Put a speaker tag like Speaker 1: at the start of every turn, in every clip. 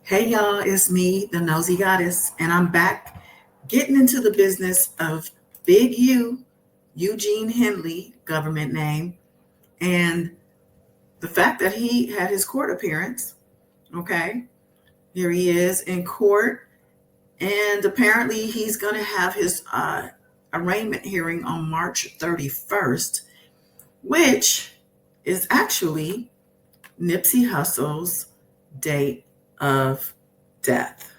Speaker 1: Hey y'all, it's me, the Nosy Goddess, and I'm back getting into the business of Big U, Eugene Henley, government name, and the fact that he had his court appearance. Okay, here he is in court, and apparently he's going to have his arraignment hearing on March 31st, which is actually Nipsey Hussle's date of death.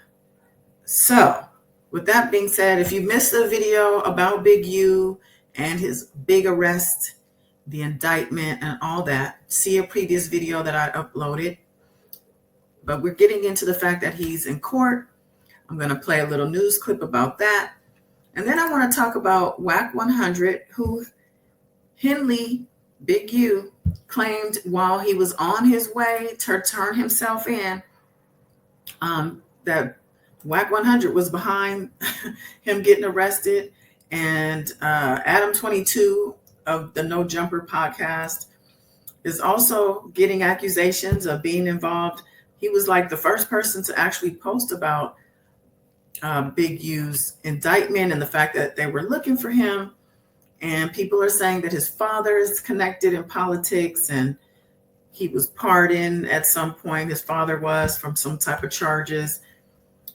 Speaker 1: So, with that being said, if you missed the video about Big U and his big arrest, the indictment, and all that, see a previous video that I uploaded. But we're getting into the fact that he's in court. I'm going to play a little news clip about that. And then I want to talk about WAC 100, who Henley, Big U, claimed while he was on his way to turn himself in, that WAC 100 was behind him getting arrested. And Adam 22 of the No Jumper podcast is also getting accusations of being involved. He was like the first person to actually post about Big U's indictment and the fact that they were looking for him. And people are saying that his father is connected in politics and he was pardoned at some point. His father was from some type of charges,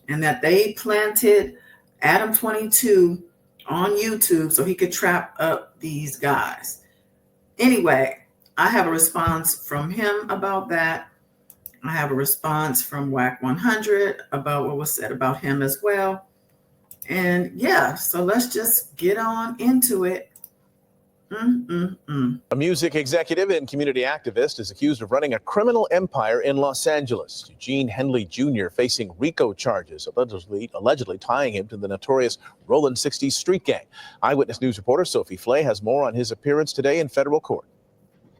Speaker 1: and that they planted Adam 22 on YouTube so he could trap up these guys. Anyway, I have a response from him about that. I have a response from WAC 100 about what was said about him as well. And yeah, so let's just get on into it.
Speaker 2: A music executive and community activist is accused of running a criminal empire in Los Angeles. Eugene Henley Jr. facing RICO charges, allegedly tying him to the notorious Rollin' 60s street gang. Eyewitness News reporter Sophie Flay has more on his appearance today in federal court.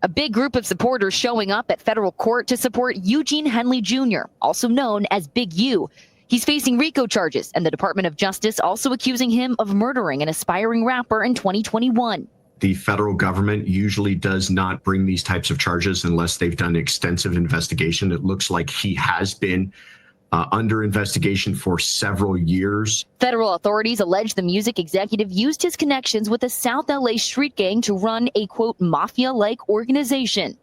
Speaker 3: A big group of supporters showing up at federal court to support Eugene Henley Jr., also known as Big U. He's facing RICO charges, and the Department of Justice also accusing him of murdering an aspiring rapper in 2021.
Speaker 4: The federal government usually does not bring these types of charges unless they've done extensive investigation. It looks like he has been under investigation for several years.
Speaker 3: Federal authorities allege the music executive used his connections with a South LA street gang to run a, quote, mafia-like organization.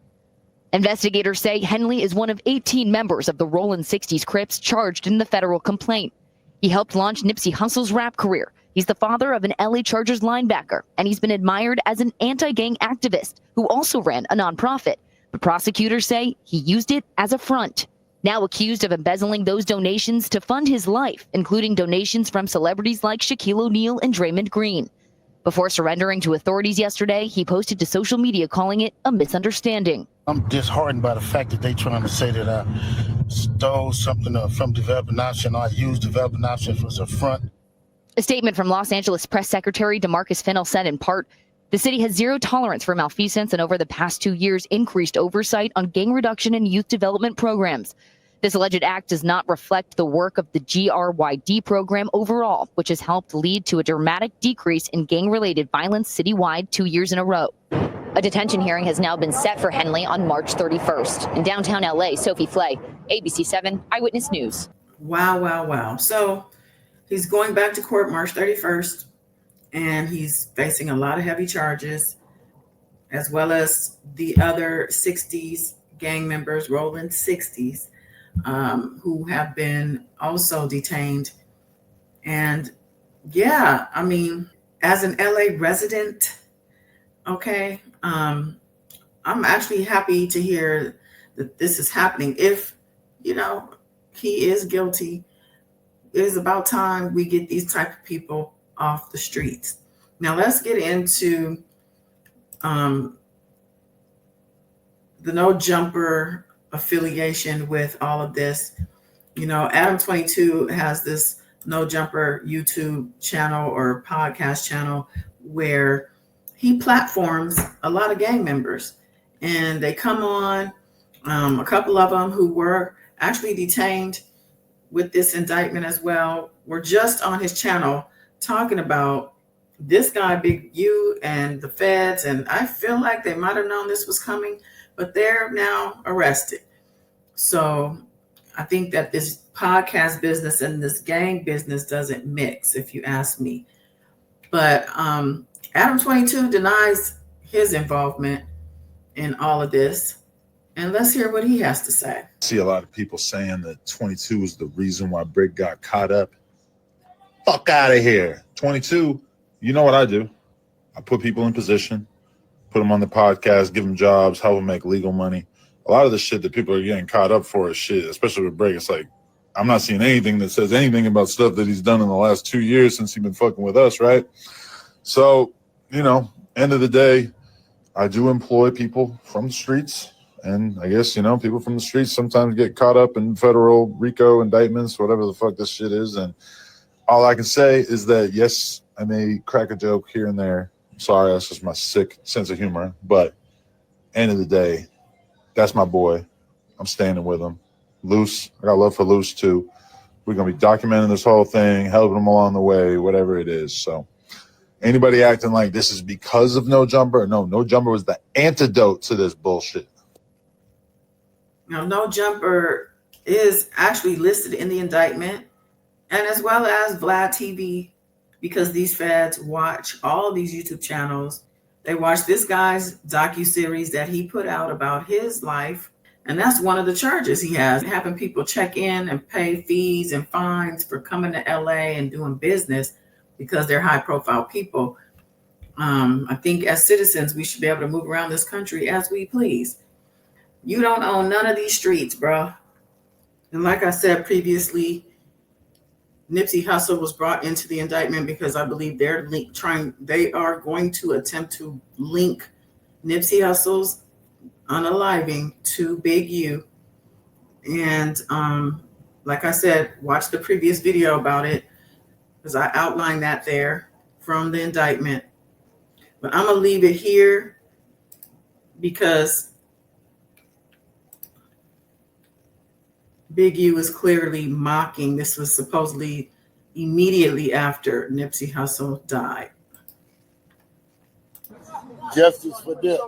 Speaker 3: Investigators say Henley is one of 18 members of the Rollin' 60s Crips charged in the federal complaint. He helped launch Nipsey Hussle's rap career. He's the father of an LA Chargers linebacker, and he's been admired as an anti-gang activist who also ran a nonprofit. But prosecutors say he used it as a front. Now accused of embezzling those donations to fund his life, including donations from celebrities like Shaquille O'Neal and Draymond Green. Before surrendering to authorities yesterday, he posted to social media calling it a misunderstanding.
Speaker 5: I'm disheartened by the fact that they're trying to say that I stole something from Developing Nation, or I used Developing Nation as a front.
Speaker 3: A statement from Los Angeles Press Secretary DeMarcus Fennell said in part, the city has zero tolerance for malfeasance and over the past 2 years increased oversight on gang reduction and youth development programs. This alleged act does not reflect the work of the GRYD program overall, which has helped lead to a dramatic decrease in gang-related violence citywide 2 years in a row. A detention hearing has now been set for Henley on March 31st. In downtown LA, Sophie Flay, ABC 7 Eyewitness News.
Speaker 1: Wow. So he's going back to court March 31st, and he's facing a lot of heavy charges, as well as the other 60s gang members, Rollin' 60s, who have been also detained. And yeah, I mean, as an LA resident, okay, I'm actually happy to hear that this is happening. If, he is guilty, it is about time we get these type of people off the streets. Now let's get into the No Jumper affiliation with all of this. Adam 22 has this No Jumper YouTube channel or podcast channel where he platforms a lot of gang members, and they come on, a couple of them who were actually detained with this indictment as well, were just on his channel talking about this guy, Big U, and the feds. And I feel like they might have known this was coming, but they're now arrested. So I think that this podcast business and this gang business doesn't mix, if you ask me. But Adam 22 denies his involvement in all of this. And let's hear what he has to say.
Speaker 6: I see a lot of people saying that 22 is the reason why Brick got caught up. Fuck out of here. 22, you know what I do. I put people in position, put them on the podcast, give them jobs, help them make legal money. A lot of the shit that people are getting caught up for is shit, especially with Brick. It's like, I'm not seeing anything that says anything about stuff that he's done in the last 2 years since he's been fucking with us, right? So, you know, end of the day, I do employ people from the streets. And I guess, you know, people from the streets sometimes get caught up in federal RICO indictments, whatever the fuck this shit is. And all I can say is that, yes, I may crack a joke here and there. I'm sorry, that's just my sick sense of humor. But end of the day, that's my boy. I'm standing with him. Luce, I got love for Luce too. We're going to be documenting this whole thing, helping him along the way, whatever it is. So anybody acting like this is because of No Jumper? No, No Jumper was the antidote to this bullshit.
Speaker 1: Now, No Jumper is actually listed in the indictment, and as well as Vlad TV, because these feds watch all these YouTube channels. They watch this guy's docuseries that he put out about his life, and that's one of the charges he has, having people check in and pay fees and fines for coming to LA and doing business because they're high-profile people. I think as citizens, we should be able to move around this country as we please. You don't own none of these streets, bro. And like I said previously, Nipsey Hussle was brought into the indictment because I believe they are going to attempt to link Nipsey Hussle's unaliving to Big U. And like I said, watch the previous video about it because I outlined that there from the indictment. But I'm going to leave it here because Big U is clearly mocking. This was supposedly immediately after Nipsey Hussle died.
Speaker 5: Justice for Dip.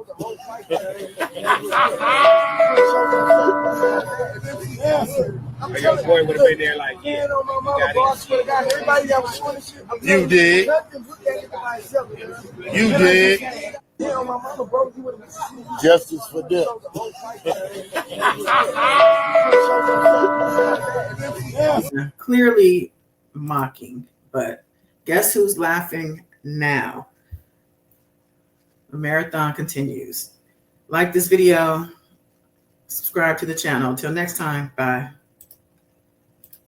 Speaker 7: Your boy would have been there like, yeah,
Speaker 5: You did. You did. Justice for Dip.
Speaker 1: Clearly mocking, but guess who's laughing now? The marathon continues. Like this video, subscribe to the channel. Until next time, bye.